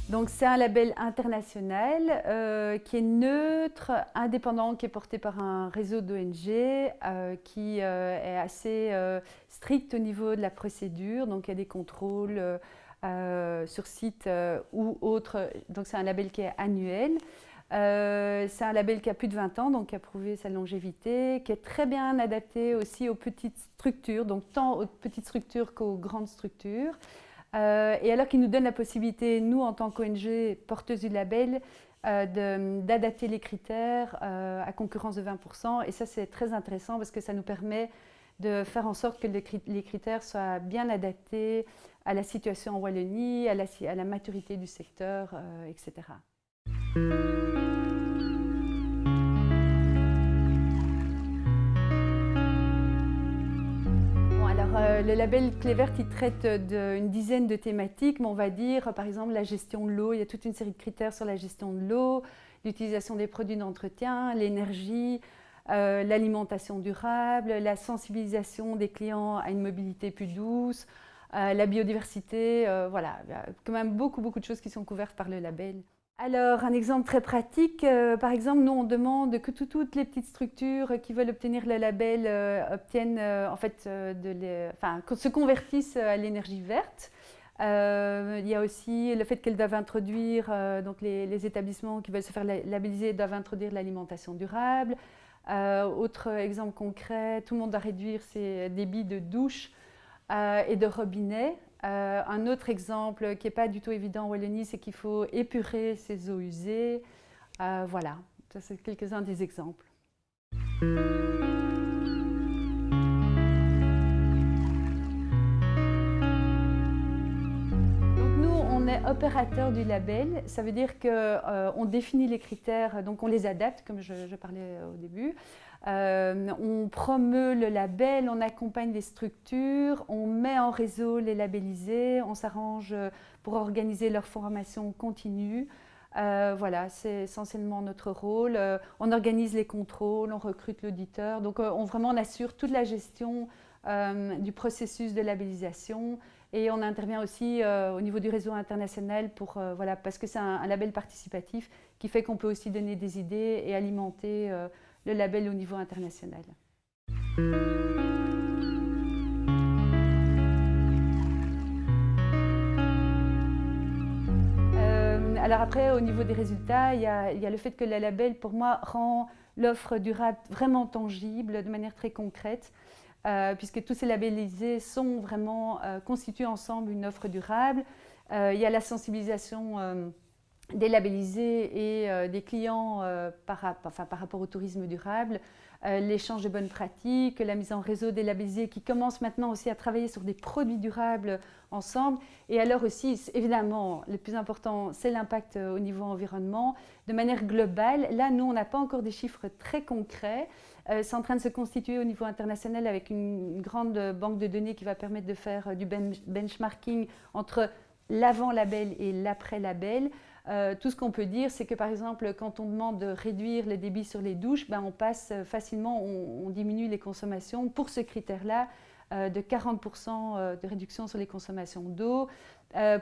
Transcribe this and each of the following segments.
Donc c'est un label international qui est neutre, indépendant, qui est porté par un réseau d'ONG qui est assez strict au niveau de la procédure. Donc il y a des contrôles sur site ou autre. Donc c'est un label qui est annuel. C'est un label qui a plus de 20 ans, donc qui a prouvé sa longévité, qui est très bien adapté aussi aux petites structures, donc tant aux petites structures qu'aux grandes structures. Et alors qu'il nous donne la possibilité, nous en tant qu'ONG porteuse du label, d'adapter les critères à concurrence de 20%. Et ça c'est très intéressant parce que ça nous permet de faire en sorte que les critères soient bien adaptés à la situation en Wallonie, à la maturité du secteur, etc. Le label Clevert, il traite d'une dizaine de thématiques, mais on va dire par exemple la gestion de l'eau. Il y a toute une série de critères sur la gestion de l'eau, l'utilisation des produits d'entretien, l'énergie, l'alimentation durable, la sensibilisation des clients à une mobilité plus douce, la biodiversité. Voilà, il y a quand même beaucoup de choses qui sont couvertes par le label. Alors, un exemple très pratique, par exemple, nous on demande que toutes les petites structures qui veulent obtenir le label obtiennent, se convertissent à l'énergie verte. Il y a aussi le fait qu'elles doivent introduire, donc les établissements qui veulent se faire labelliser doivent introduire l'alimentation durable. Autre exemple concret, tout le monde doit réduire ses débits de douche et de robinet. Un autre exemple qui n'est pas du tout évident en Wallonie, c'est qu'il faut épurer ses eaux usées. Voilà, ça c'est quelques-uns des exemples. Donc nous, on est opérateur du label. Ça veut dire qu'on définit les critères, donc on les adapte, comme je parlais au début. On promeut le label, on accompagne les structures, on met en réseau les labellisés, on s'arrange pour organiser leur formation continue. Voilà, c'est essentiellement notre rôle. On organise les contrôles, on recrute l'auditeur. Donc vraiment, on assure toute la gestion du processus de labellisation et on intervient aussi au niveau du réseau international voilà, parce que c'est un label participatif qui fait qu'on peut aussi donner des idées et alimenter le label au niveau international. Alors après, au niveau des résultats, il y a le fait que le label, pour moi, rend l'offre durable vraiment tangible, de manière très concrète, puisque tous ces labellisés sont vraiment constituent ensemble une offre durable. Il y a la sensibilisation des labellisés et des clients par rapport au tourisme durable, l'échange de bonnes pratiques, la mise en réseau des labellisés qui commencent maintenant aussi à travailler sur des produits durables ensemble. Et alors aussi, évidemment, le plus important, c'est l'impact au niveau environnement. De manière globale, là, nous, on n'a pas encore des chiffres très concrets. C'est en train de se constituer au niveau international avec une grande banque de données qui va permettre de faire du benchmarking entre l'avant-label et l'après-label. Tout ce qu'on peut dire, c'est que par exemple, quand on demande de réduire le débit sur les douches, on passe facilement, on diminue les consommations pour ce critère-là de 40% de réduction sur les consommations d'eau.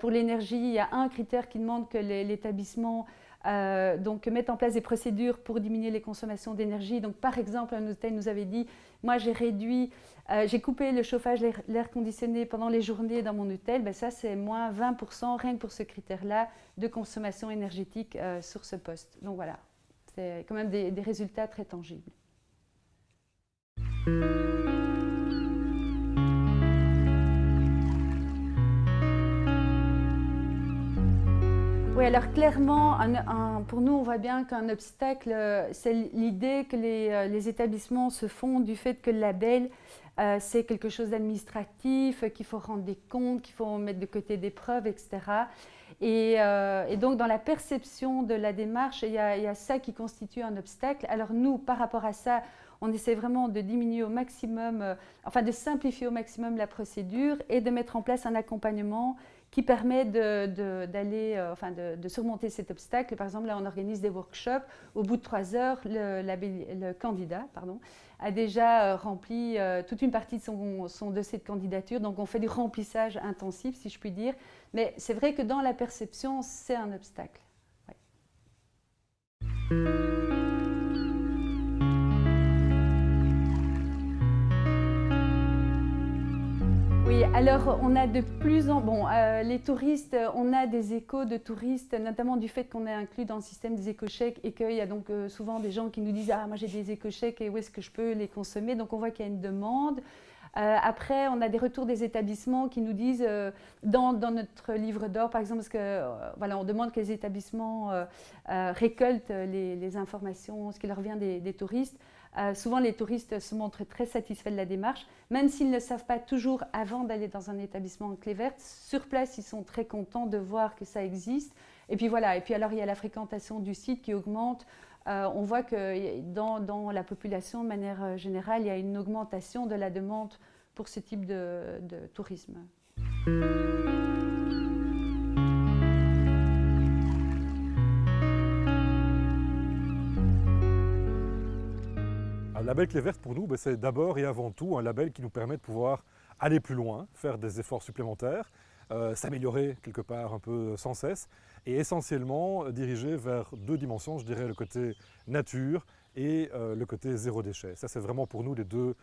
Pour l'énergie, il y a un critère qui demande que l'établissement mette en place des procédures pour diminuer les consommations d'énergie. Donc par exemple, un hôtel nous avait dit, moi j'ai coupé le chauffage, l'air conditionné pendant les journées dans mon hôtel, ça c'est moins 20% rien que pour ce critère-là de consommation énergétique sur ce poste. Donc voilà, c'est quand même des résultats très tangibles. Oui, alors clairement, pour nous, on voit bien qu'un obstacle, c'est l'idée que les établissements se font du fait que le label, c'est quelque chose d'administratif, qu'il faut rendre des comptes, qu'il faut mettre de côté des preuves, etc. Et donc, dans la perception de la démarche, il y a ça qui constitue un obstacle. Alors nous, par rapport à ça, on essaie vraiment de diminuer au maximum, enfin de simplifier au maximum la procédure et de mettre en place un accompagnement qui permet de surmonter cet obstacle. Par exemple, là, on organise des workshops. Au bout de 3 heures, le candidat a déjà rempli toute une partie de son dossier de candidature. Donc, on fait du remplissage intensif, si je puis dire. Mais c'est vrai que dans la perception, c'est un obstacle. Ouais. Oui, alors on a de plus en... Bon, les touristes, on a des échos de touristes, notamment du fait qu'on est inclus dans le système des éco-chèques et qu'il y a donc souvent des gens qui nous disent « Ah, moi j'ai des éco-chèques et où est-ce que je peux les consommer ?» Donc on voit qu'il y a une demande. Après, on a des retours des établissements qui nous disent, dans notre livre d'or par exemple, parce que voilà, on demande que les établissements récoltent les informations, ce qui leur vient des touristes. Souvent, les touristes se montrent très satisfaits de la démarche, même s'ils ne savent pas toujours avant d'aller dans un établissement clé verte. Sur place, ils sont très contents de voir que ça existe. Et puis voilà, et puis alors il y a la fréquentation du site qui augmente. On voit que dans la population, de manière générale, il y a une augmentation de la demande pour ce type de tourisme. Un label Clé Verte pour nous, c'est d'abord et avant tout un label qui nous permet de pouvoir aller plus loin, faire des efforts supplémentaires, s'améliorer quelque part un peu sans cesse et essentiellement diriger vers 2 dimensions, je dirais le côté nature et le côté zéro déchet. Ça c'est vraiment pour nous les deux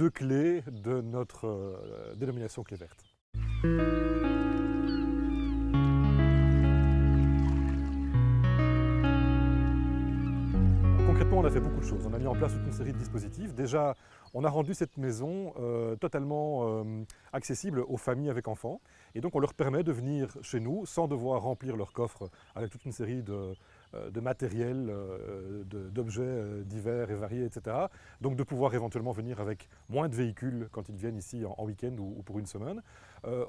clés de notre dénomination Clé Verte. Concrètement, on a fait beaucoup de choses. On a mis en place toute une série de dispositifs. Déjà, on a rendu cette maison totalement accessible aux familles avec enfants. Et donc, on leur permet de venir chez nous sans devoir remplir leur coffre avec toute une série de matériel, d'objets divers et variés, etc. Donc, de pouvoir éventuellement venir avec moins de véhicules quand ils viennent ici en week-end ou pour une semaine.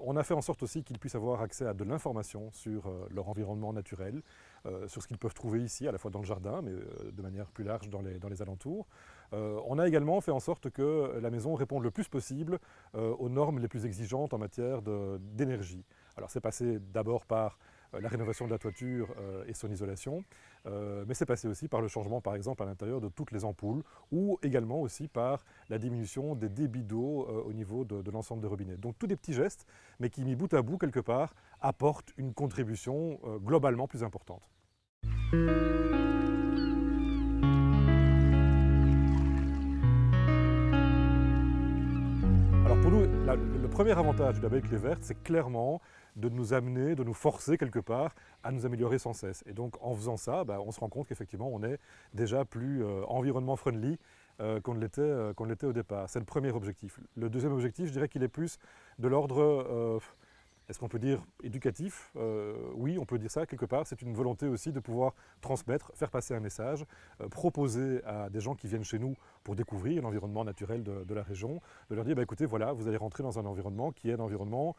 On a fait en sorte aussi qu'ils puissent avoir accès à de l'information sur leur environnement naturel, sur ce qu'ils peuvent trouver ici, à la fois dans le jardin, mais de manière plus large dans les alentours. On a également fait en sorte que la maison réponde le plus possible aux normes les plus exigeantes en matière d'énergie. Alors c'est passé d'abord par la rénovation de la toiture et son isolation, mais c'est passé aussi par le changement par exemple à l'intérieur de toutes les ampoules ou également aussi par la diminution des débits d'eau au niveau de l'ensemble des robinets. Donc tous des petits gestes, mais qui mis bout à bout quelque part apportent une contribution globalement plus importante. Alors pour nous, le premier avantage du label Clé Verte, c'est clairement de nous amener, de nous forcer quelque part à nous améliorer sans cesse. Et donc en faisant ça, on se rend compte qu'effectivement on est déjà plus environnement friendly qu'on l'était au départ. C'est le premier objectif. Le deuxième objectif, je dirais qu'il est plus de l'ordre, est-ce qu'on peut dire éducatif? Oui, on peut dire ça quelque part. C'est une volonté aussi de pouvoir transmettre, faire passer un message, proposer à des gens qui viennent chez nous pour découvrir l'environnement naturel de la région, de leur dire écoutez, voilà, vous allez rentrer dans un environnement qui est un environnement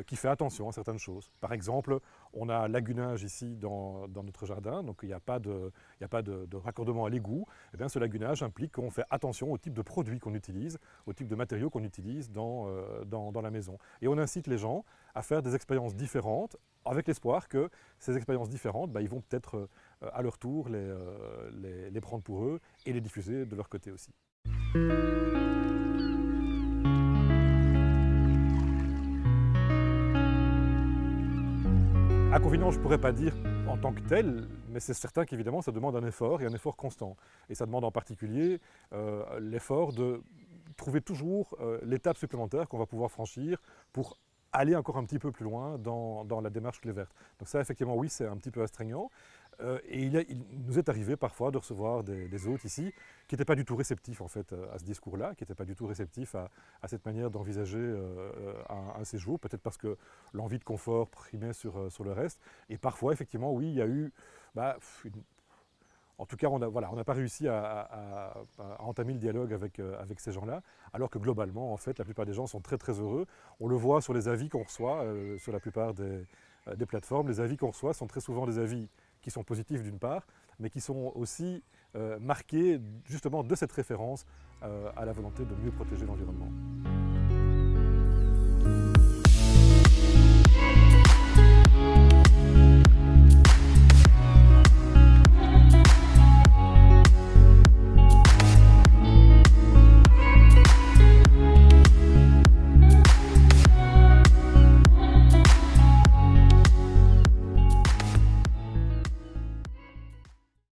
qui fait attention à certaines choses. Par exemple, on a lagunage ici dans notre jardin, donc il n'y a pas de raccordement à l'égout. Eh bien, ce lagunage implique qu'on fait attention au type de produits qu'on utilise, au type de matériaux qu'on utilise dans la maison. Et on incite les gens à faire des expériences différentes, avec l'espoir que ces expériences différentes, ils vont peut-être à leur tour les prendre pour eux et les diffuser de leur côté aussi. Inconvénient, je ne pourrais pas dire en tant que tel, mais c'est certain qu'évidemment ça demande un effort et un effort constant. Et ça demande en particulier l'effort de trouver toujours l'étape supplémentaire qu'on va pouvoir franchir pour aller encore un petit peu plus loin dans la démarche Clé Verte. Donc ça, effectivement, oui, c'est un petit peu astreignant. Et il nous est arrivé parfois de recevoir des hôtes ici qui n'étaient pas du tout réceptifs en fait, à ce discours-là, qui n'étaient pas du tout réceptifs à cette manière d'envisager un séjour, peut-être parce que l'envie de confort primait sur le reste. Et parfois, effectivement, oui, il y a eu en tout cas, on n'a pas réussi à entamer le dialogue avec ces gens-là, alors que globalement, en fait, la plupart des gens sont très très heureux. On le voit sur les avis qu'on reçoit sur la plupart des plateformes. Les avis qu'on reçoit sont très souvent des avis qui sont positifs d'une part, mais qui sont aussi marqué justement de cette référence à la volonté de mieux protéger l'environnement.